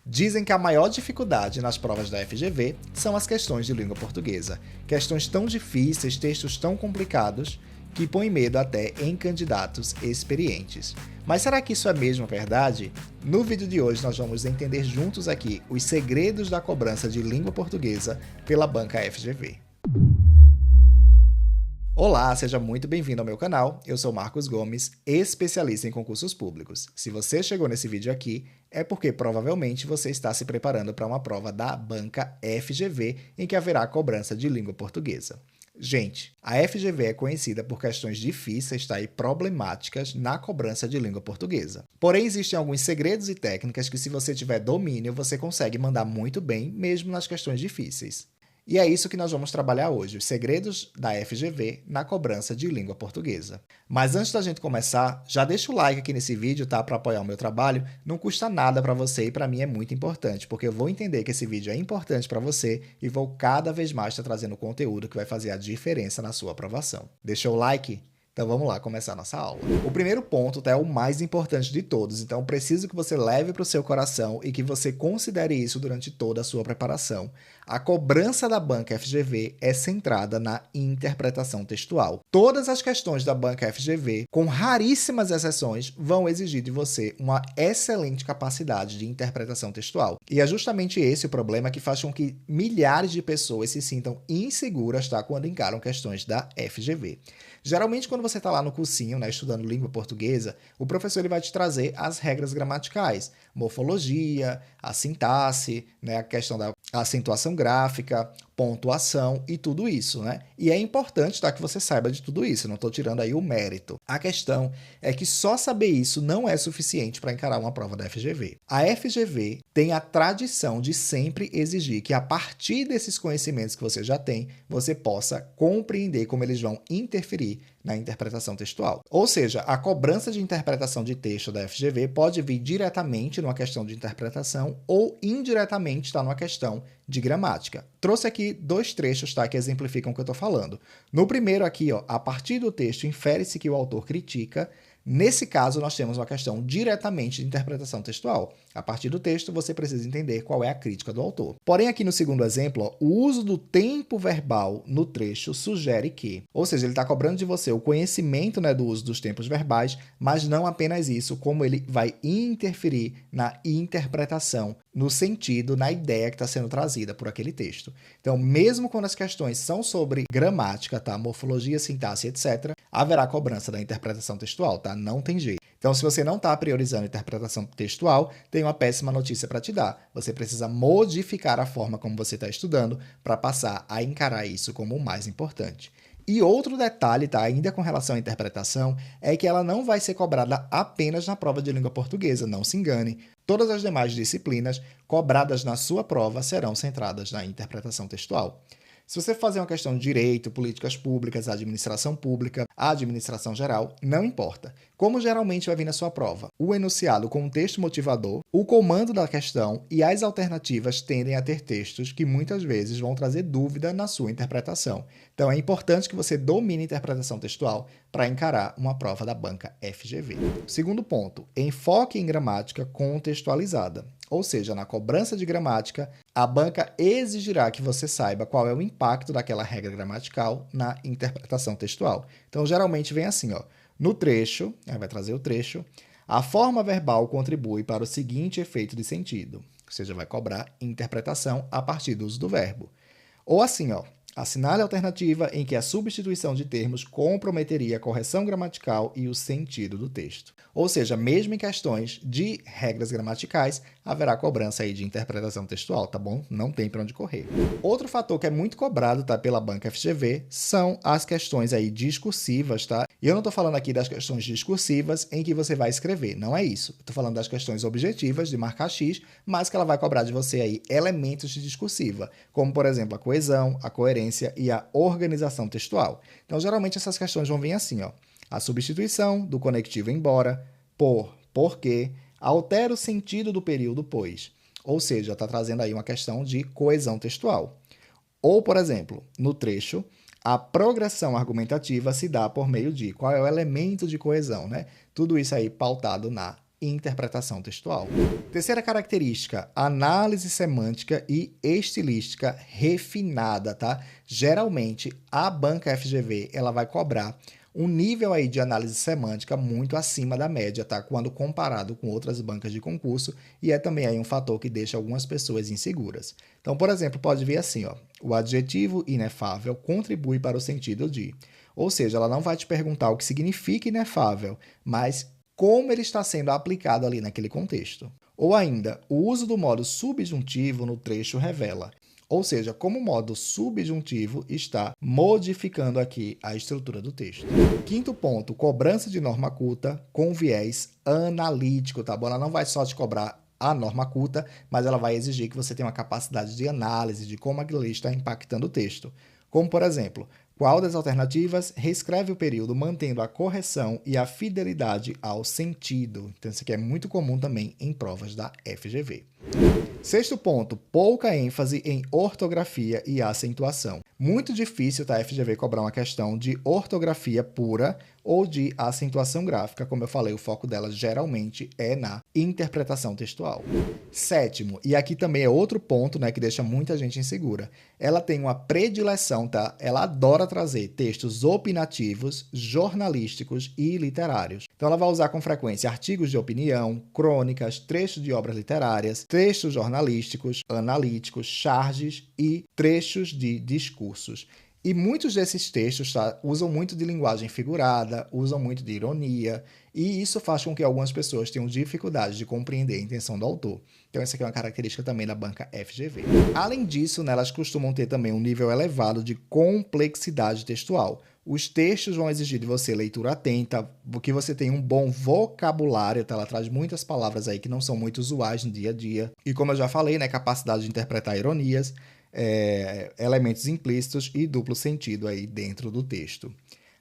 Dizem que a maior dificuldade nas provas da FGV são as questões de língua portuguesa. Questões tão difíceis, textos tão complicados, que põem medo até em candidatos experientes. Mas será que isso é mesmo verdade? No vídeo de hoje nós vamos entender juntos aqui os segredos da cobrança de língua portuguesa pela banca FGV. Olá, seja muito bem-vindo ao meu canal. Eu sou Marcos Gomes, especialista em concursos públicos. Se você chegou nesse vídeo aqui, é porque provavelmente você está se preparando para uma prova da banca FGV em que haverá cobrança de língua portuguesa. Gente, a FGV é conhecida por questões difíceis e problemáticas na cobrança de língua portuguesa. Porém, existem alguns segredos e técnicas que, se você tiver domínio, você consegue mandar muito bem, mesmo nas questões difíceis. E é isso que nós vamos trabalhar hoje, os segredos da FGV na cobrança de língua portuguesa. Mas antes da gente começar, já deixa o like aqui nesse vídeo, tá? Para apoiar o meu trabalho. Não custa nada para você e para mim é muito importante, porque eu vou entender que esse vídeo é importante para você e vou cada vez mais estar trazendo conteúdo que vai fazer a diferença na sua aprovação. Deixou o like? Então vamos lá começar a nossa aula. O primeiro ponto é o mais importante de todos, então preciso que você leve para o seu coração e que você considere isso durante toda a sua preparação. A cobrança da banca FGV é centrada na interpretação textual. Todas as questões da banca FGV, com raríssimas exceções, vão exigir de você uma excelente capacidade de interpretação textual. E é justamente esse o problema que faz com que milhares de pessoas se sintam inseguras, tá, quando encaram questões da FGV. Geralmente, quando você está lá no cursinho, né, estudando língua portuguesa, o professor ele vai te trazer as regras gramaticais, morfologia, a sintaxe, né, a questão da acentuação gráfica, pontuação e tudo isso, né? E é importante, tá, que você saiba de tudo isso, não estou tirando aí o mérito. A questão é que só saber isso não é suficiente para encarar uma prova da FGV. A FGV tem a tradição de sempre exigir que, a partir desses conhecimentos que você já tem, você possa compreender como eles vão interferir na interpretação textual. Ou seja, a cobrança de interpretação de texto da FGV pode vir diretamente numa questão de interpretação ou indiretamente está numa questão de gramática. Trouxe aqui dois trechos, tá, que exemplificam o que eu estou falando. No primeiro aqui, ó, a partir do texto infere-se que o autor critica. Nesse caso, nós temos uma questão diretamente de interpretação textual. A partir do texto, você precisa entender qual é a crítica do autor. Porém, aqui no segundo exemplo, ó, o uso do tempo verbal no trecho sugere que, ou seja, ele está cobrando de você o conhecimento, né, do uso dos tempos verbais, mas não apenas isso, como ele vai interferir na interpretação, no sentido, na ideia que está sendo trazida por aquele texto. Então, mesmo quando as questões são sobre gramática, tá, morfologia, sintaxe, etc., haverá cobrança da interpretação textual, tá? Não tem jeito. Então, se você não está priorizando a interpretação textual, tem uma péssima notícia para te dar. Você precisa modificar a forma como você está estudando para passar a encarar isso como o mais importante. E outro detalhe, tá, ainda com relação à interpretação, é que ela não vai ser cobrada apenas na prova de língua portuguesa, não se engane. Todas as demais disciplinas cobradas na sua prova serão centradas na interpretação textual. Se você fazer uma questão de direito, políticas públicas, administração pública, administração geral, não importa. Como geralmente vai vir na sua prova? O enunciado com um texto motivador, o comando da questão e as alternativas tendem a ter textos que muitas vezes vão trazer dúvida na sua interpretação. Então é importante que você domine a interpretação textual para encarar uma prova da banca FGV. Segundo ponto, enfoque em gramática contextualizada. Ou seja, na cobrança de gramática, a banca exigirá que você saiba qual é o impacto daquela regra gramatical na interpretação textual. Então, geralmente vem assim, ó, no trecho, aí vai trazer o trecho, a forma verbal contribui para o seguinte efeito de sentido, ou seja, vai cobrar interpretação a partir do uso do verbo. Ou assim, ó, assinale a alternativa em que a substituição de termos comprometeria a correção gramatical e o sentido do texto. Ou seja, mesmo em questões de regras gramaticais, haverá cobrança aí de interpretação textual, tá bom? Não tem para onde correr. Outro fator que é muito cobrado, tá, pela banca FGV são as questões aí discursivas, tá? E eu não estou falando aqui das questões discursivas em que você vai escrever, não é isso. Estou falando das questões objetivas de marcar X, mas que ela vai cobrar de você aí elementos de discursiva, como, por exemplo, a coesão, a coerência e a organização textual. Então, geralmente essas questões vão vir assim, ó. A substituição do conectivo embora por, porque, altera o sentido do período pois. Ou seja, está trazendo aí uma questão de coesão textual. Ou, por exemplo, no trecho, a progressão argumentativa se dá por meio de qual é o elemento de coesão, né? Tudo isso aí pautado na interpretação textual. Terceira característica, análise semântica e estilística refinada, tá? Geralmente, a banca FGV, ela vai cobrar um nível aí de análise semântica muito acima da média, tá? Quando comparado com outras bancas de concurso, e é também aí um fator que deixa algumas pessoas inseguras. Então, por exemplo, pode vir assim, ó, o adjetivo inefável contribui para o sentido de. Ou seja, ela não vai te perguntar o que significa inefável, mas como ele está sendo aplicado ali naquele contexto. Ou ainda, o uso do modo subjuntivo no trecho revela. Ou seja, como o modo subjuntivo está modificando aqui a estrutura do texto. Quinto ponto, cobrança de norma culta com viés analítico, tá bom? Ela não vai só te cobrar a norma culta, mas ela vai exigir que você tenha uma capacidade de análise de como aquilo ali está impactando o texto. Como, por exemplo, qual das alternativas reescreve o período mantendo a correção e a fidelidade ao sentido? Então, isso aqui é muito comum também em provas da FGV. Sexto ponto, pouca ênfase em ortografia e acentuação. Muito difícil a FGV cobrar uma questão de ortografia pura ou de acentuação gráfica. Como eu falei, o foco dela geralmente é na interpretação textual. Sétimo, e aqui também é outro ponto, né, que deixa muita gente insegura. Ela tem uma predileção, tá? Ela adora trazer textos opinativos, jornalísticos e literários. Então ela vai usar com frequência artigos de opinião, crônicas, trechos de obras literárias, trechos jornalísticos, analíticos, charges e trechos de discursos. E muitos desses textos, tá, usam muito de linguagem figurada, usam muito de ironia, e isso faz com que algumas pessoas tenham dificuldade de compreender a intenção do autor. Então essa aqui é uma característica também da banca FGV. Além disso, né, elas costumam ter também um nível elevado de complexidade textual. Os textos vão exigir de você leitura atenta, que você tenha um bom vocabulário, tá? Ela traz muitas palavras aí que não são muito usuais no dia a dia. E como eu já falei, né, capacidade de interpretar ironias, elementos implícitos e duplo sentido aí dentro do texto.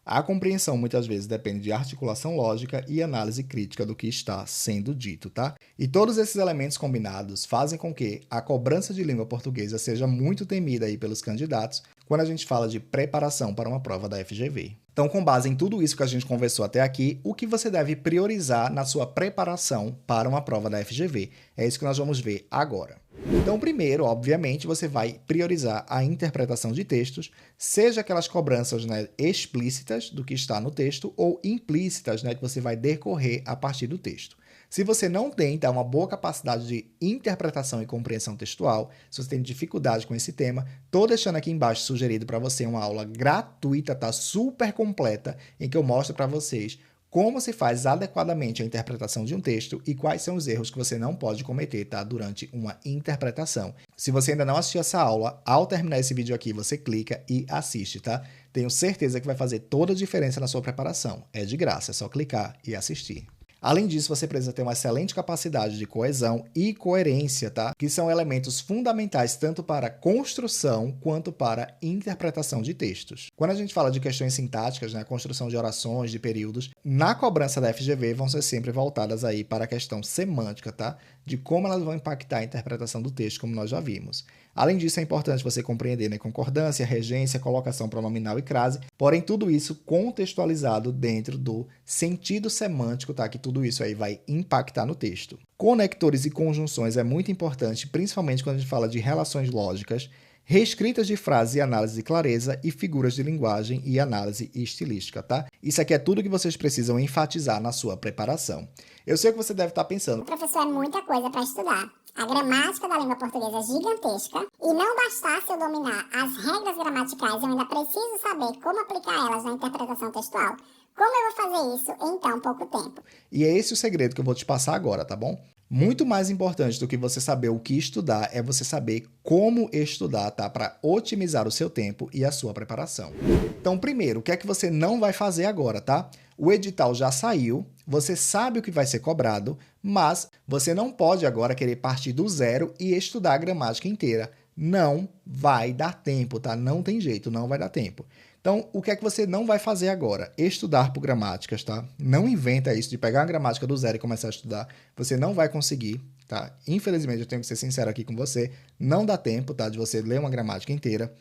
A compreensão muitas vezes depende de articulação lógica e análise crítica do que está sendo dito, tá? E todos esses elementos combinados fazem com que a cobrança de língua portuguesa seja muito temida aí pelos candidatos quando a gente fala de preparação para uma prova da FGV. Então, com base em tudo isso que a gente conversou até aqui, o que você deve priorizar na sua preparação para uma prova da FGV? É isso que nós vamos ver agora. Então, primeiro, obviamente, você vai priorizar a interpretação de textos, seja aquelas cobranças, né, explícitas do que está no texto ou implícitas, né, que você vai decorrer a partir do texto. Se você não tem, tá, uma boa capacidade de interpretação e compreensão textual, se você tem dificuldade com esse tema, tô deixando aqui embaixo sugerido para você uma aula gratuita, tá, super completa, em que eu mostro para vocês como se faz adequadamente a interpretação de um texto e quais são os erros que você não pode cometer, tá, durante uma interpretação. Se você ainda não assistiu essa aula, ao terminar esse vídeo aqui, você clica e assiste, tá? Tenho certeza que vai fazer toda a diferença na sua preparação. É de graça, é só clicar e assistir. Além disso, você precisa ter uma excelente capacidade de coesão e coerência, tá? Que são elementos fundamentais tanto para construção quanto para interpretação de textos. Quando a gente fala de questões sintáticas, né, construção de orações, de períodos, na cobrança da FGV vão ser sempre voltadas aí para a questão semântica, tá? De como elas vão impactar a interpretação do texto, como nós já vimos. Além disso, é importante você compreender, né, concordância, regência, colocação pronominal e crase, porém tudo isso contextualizado dentro do sentido semântico, tá? Que tudo isso aí vai impactar no texto. Conectores e conjunções é muito importante, principalmente quando a gente fala de relações lógicas, reescritas de frases e análise de clareza e figuras de linguagem e análise estilística, tá? Isso aqui é tudo que vocês precisam enfatizar na sua preparação. Eu sei que você deve estar pensando, professor, é muita coisa para estudar. A gramática da língua portuguesa é gigantesca e não bastasse eu dominar as regras gramaticais, eu ainda preciso saber como aplicar elas na interpretação textual. Como eu vou fazer isso em tão pouco tempo? E é esse o segredo que eu vou te passar agora, tá bom? Muito mais importante do que você saber o que estudar é você saber como estudar, tá? Para otimizar o seu tempo e a sua preparação. Então, primeiro, o que é que você não vai fazer agora, tá? O edital já saiu, você sabe o que vai ser cobrado, mas você não pode agora querer partir do zero e estudar a gramática inteira. Não vai dar tempo, tá? Não tem jeito, não vai dar tempo. Então, o que é que você não vai fazer agora? Estudar por gramáticas, tá? Não inventa isso de pegar uma gramática do zero e começar a estudar. Você não vai conseguir, tá? Infelizmente, eu tenho que ser sincero aqui com você. Não dá tempo, tá? De você ler uma gramática inteira.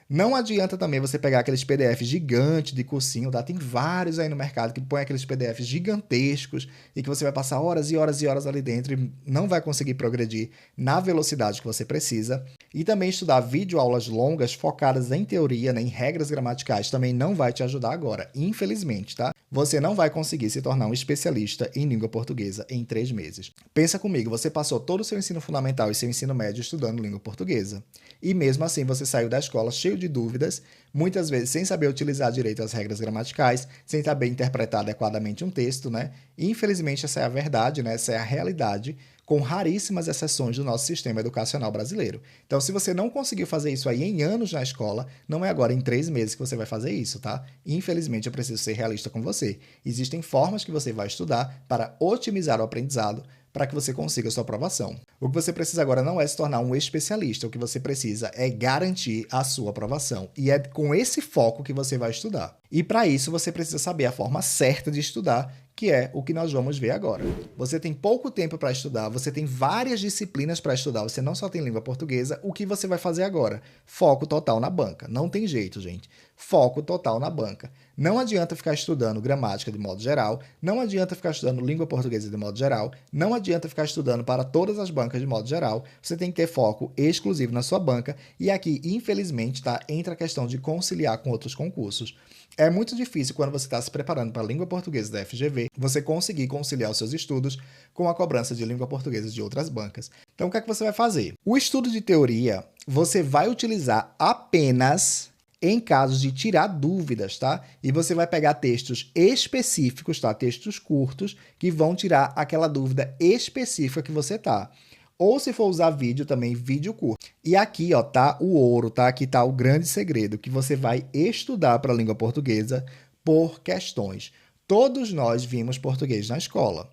Não adianta também você pegar aqueles PDFs gigantes de cursinho, tá? Tem vários aí no mercado que põem aqueles PDFs gigantescos e que você vai passar horas e horas e horas ali dentro e não vai conseguir progredir na velocidade que você precisa. E também estudar videoaulas longas focadas em teoria, né, em regras gramaticais, também não vai te ajudar agora, infelizmente, tá? Você não vai conseguir se tornar um especialista em língua portuguesa em 3 meses. Pensa comigo, você passou todo o seu ensino fundamental e seu ensino médio estudando língua portuguesa. E mesmo assim você saiu da escola cheio de dúvidas, muitas vezes sem saber utilizar direito as regras gramaticais, sem saber interpretar adequadamente um texto, né? E, infelizmente, essa é a verdade, né? Essa é a realidade, com raríssimas exceções do nosso sistema educacional brasileiro. Então, se você não conseguiu fazer isso aí em anos na escola, não é agora em 3 meses que você vai fazer isso, tá? Infelizmente, eu preciso ser realista com você. Existem formas que você vai estudar para otimizar o aprendizado, para que você consiga a sua aprovação. O que você precisa agora não é se tornar um especialista, o que você precisa é garantir a sua aprovação. E é com esse foco que você vai estudar. E para isso você precisa saber a forma certa de estudar, que é o que nós vamos ver agora. Você tem pouco tempo para estudar, você tem várias disciplinas para estudar, você não só tem língua portuguesa, o que você vai fazer agora? Foco total na banca. Não tem jeito, gente. Foco total na banca. Não adianta ficar estudando gramática de modo geral, não adianta ficar estudando língua portuguesa de modo geral, não adianta ficar estudando para todas as bancas de modo geral, você tem que ter foco exclusivo na sua banca, e aqui, infelizmente, tá, entra a questão de conciliar com outros concursos. É muito difícil quando você está se preparando para a língua portuguesa da FGV, você conseguir conciliar os seus estudos com a cobrança de língua portuguesa de outras bancas. Então, o que é que você vai fazer? O estudo de teoria, você vai utilizar apenas em casos de tirar dúvidas, tá? E você vai pegar textos específicos, tá? Textos curtos, que vão tirar aquela dúvida específica que você tá. Ou se for usar vídeo também, vídeo curto. E aqui, ó, tá o ouro, tá? Aqui tá o grande segredo, que você vai estudar para a língua portuguesa por questões. Todos nós vimos português na escola.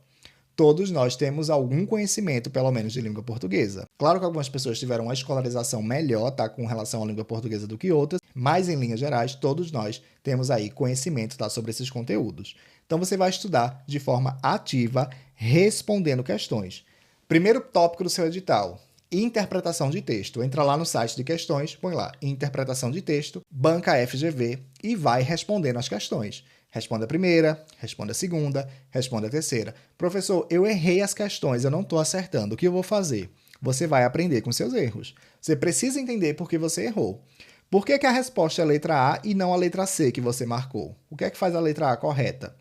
Todos nós temos algum conhecimento, pelo menos, de língua portuguesa. Claro que algumas pessoas tiveram uma escolarização melhor, tá, com relação à língua portuguesa do que outras, mas, em linhas gerais, todos nós temos aí conhecimento, tá, sobre esses conteúdos. Então, você vai estudar de forma ativa, respondendo questões. Primeiro tópico do seu edital, interpretação de texto. Entra lá no site de questões, põe lá, interpretação de texto, banca FGV, e vai respondendo as questões. Responda a primeira, responda a segunda, responda a terceira. Professor, eu errei as questões, eu não estou acertando. O que eu vou fazer? Você vai aprender com seus erros. Você precisa entender por que você errou. Por que a resposta é a letra A e não a letra C que você marcou? O que é que faz a letra A correta?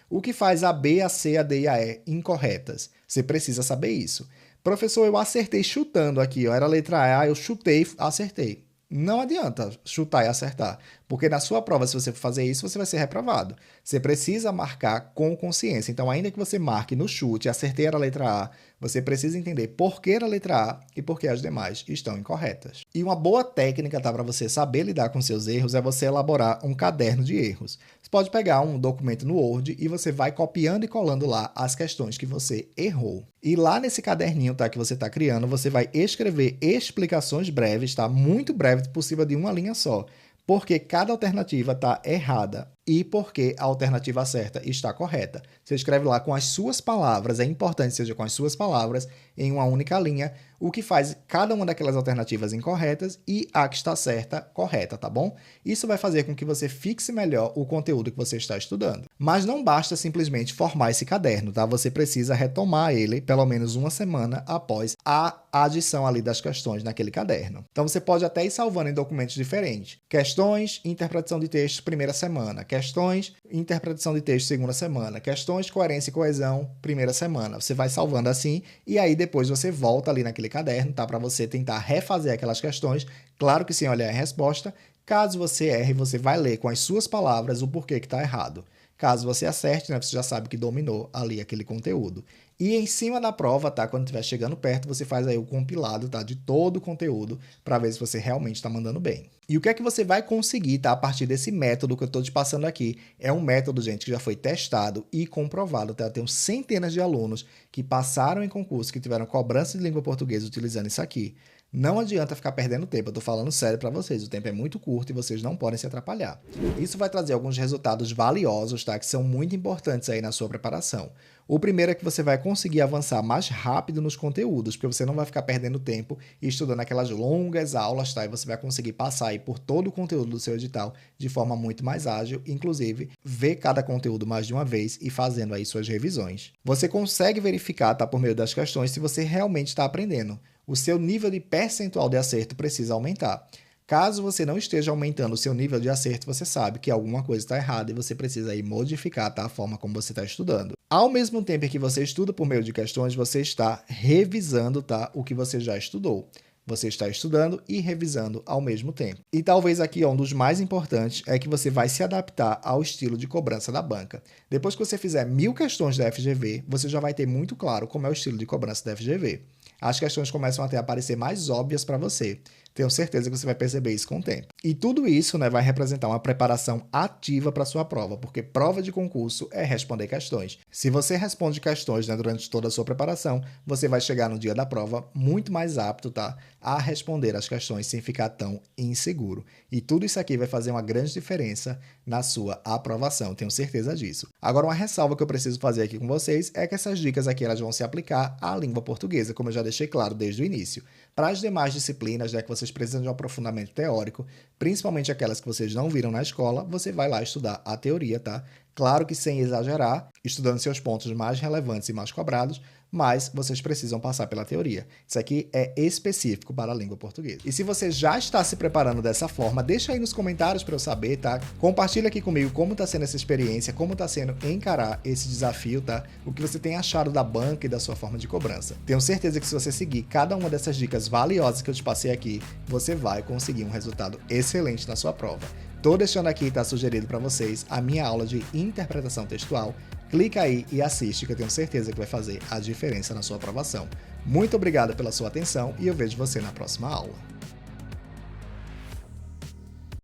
O que faz a B, a C, a D e a E incorretas? Você precisa saber isso. Professor, eu acertei chutando aqui, ó, era a letra A, eu chutei, acertei. Não adianta chutar e acertar, porque na sua prova, se você for fazer isso, você vai ser reprovado. Você precisa marcar com consciência. Então, ainda que você marque no chute, acertei era a letra A, você precisa entender por que era a letra A e por que as demais estão incorretas. E uma boa técnica, tá, para você saber lidar com seus erros é você elaborar um caderno de erros. Você pode pegar um documento no Word e você vai copiando e colando lá as questões que você errou. E lá nesse caderninho, tá, que você está criando, você vai escrever explicações breves, tá, muito breves, possível de uma linha só, porque cada alternativa está errada e porque a alternativa certa está correta. Você escreve lá com as suas palavras, é importante que seja com as suas palavras, em uma única linha, o que faz cada uma daquelas alternativas incorretas e a que está certa, correta, tá bom? Isso vai fazer com que você fixe melhor o conteúdo que você está estudando. Mas não basta simplesmente formar esse caderno, tá? Você precisa retomar ele pelo menos uma semana após a adição ali das questões naquele caderno. Então você pode até ir salvando em documentos diferentes. Questões, interpretação de texto, primeira semana. Questões, interpretação de texto, segunda semana. Questões, coerência e coesão, primeira semana. Você vai salvando assim e aí depois você volta ali naquele caderno, tá? Para você tentar refazer aquelas questões, claro que sem olhar a resposta. Caso você erre, você vai ler com as suas palavras o porquê que está errado. Caso você acerte, né, você já sabe que dominou ali aquele conteúdo. E em cima da prova, tá, quando estiver chegando perto, você faz aí o compilado, tá, de todo o conteúdo para ver se você realmente está mandando bem. E o que é que você vai conseguir, tá, a partir desse método que eu estou te passando aqui? É um método, gente, que já foi testado e comprovado, tá? Eu tenho centenas de alunos que passaram em concurso, que tiveram cobrança de língua portuguesa utilizando isso aqui. Não adianta ficar perdendo tempo, eu tô falando sério para vocês, o tempo é muito curto e vocês não podem se atrapalhar. Isso vai trazer alguns resultados valiosos, tá? Que são muito importantes aí na sua preparação. O primeiro é que você vai conseguir avançar mais rápido nos conteúdos, porque você não vai ficar perdendo tempo e estudando aquelas longas aulas, tá? E você vai conseguir passar aí por todo o conteúdo do seu edital de forma muito mais ágil, inclusive ver cada conteúdo mais de uma vez e fazendo aí suas revisões. Você consegue verificar, tá? Por meio das questões, se você realmente está aprendendo. O seu nível de percentual de acerto precisa aumentar. Caso você não esteja aumentando o seu nível de acerto, você sabe que alguma coisa está errada e você precisa aí modificar, tá, a forma como você está estudando. Ao mesmo tempo que você estuda por meio de questões, você está revisando, tá, o que você já estudou. Você está estudando e revisando ao mesmo tempo. E talvez aqui um dos mais importantes é que você vai se adaptar ao estilo de cobrança da banca. Depois que você fizer 1000 questões da FGV, você já vai ter muito claro como é o estilo de cobrança da FGV. As questões começam até a parecer mais óbvias para você. Tenho certeza que você vai perceber isso com o tempo. E tudo isso, né, vai representar uma preparação ativa para a sua prova, porque prova de concurso é responder questões. Se você responde questões, né, durante toda a sua preparação, você vai chegar no dia da prova muito mais apto, tá, a responder as questões sem ficar tão inseguro. E tudo isso aqui vai fazer uma grande diferença na sua aprovação, tenho certeza disso. Agora, uma ressalva que eu preciso fazer aqui com vocês é que essas dicas aqui elas vão se aplicar à língua portuguesa, como eu já deixei claro desde o início. Para as demais disciplinas, né, que vocês precisam de um aprofundamento teórico, principalmente aquelas que vocês não viram na escola, você vai lá estudar a teoria, tá? Claro que sem exagerar, estudando seus pontos mais relevantes e mais cobrados, mas vocês precisam passar pela teoria. Isso aqui é específico para a língua portuguesa. E se você já está se preparando dessa forma, deixa aí nos comentários para eu saber, tá? Compartilha aqui comigo como está sendo essa experiência, como está sendo encarar esse desafio, tá? O que você tem achado da banca e da sua forma de cobrança. Tenho certeza que se você seguir cada uma dessas dicas valiosas que eu te passei aqui, você vai conseguir um resultado excelente na sua prova. Tô deixando aqui, tá sugerido para vocês, a minha aula de interpretação textual. Clica aí e assiste, que eu tenho certeza que vai fazer a diferença na sua aprovação. Muito obrigado pela sua atenção e eu vejo você na próxima aula.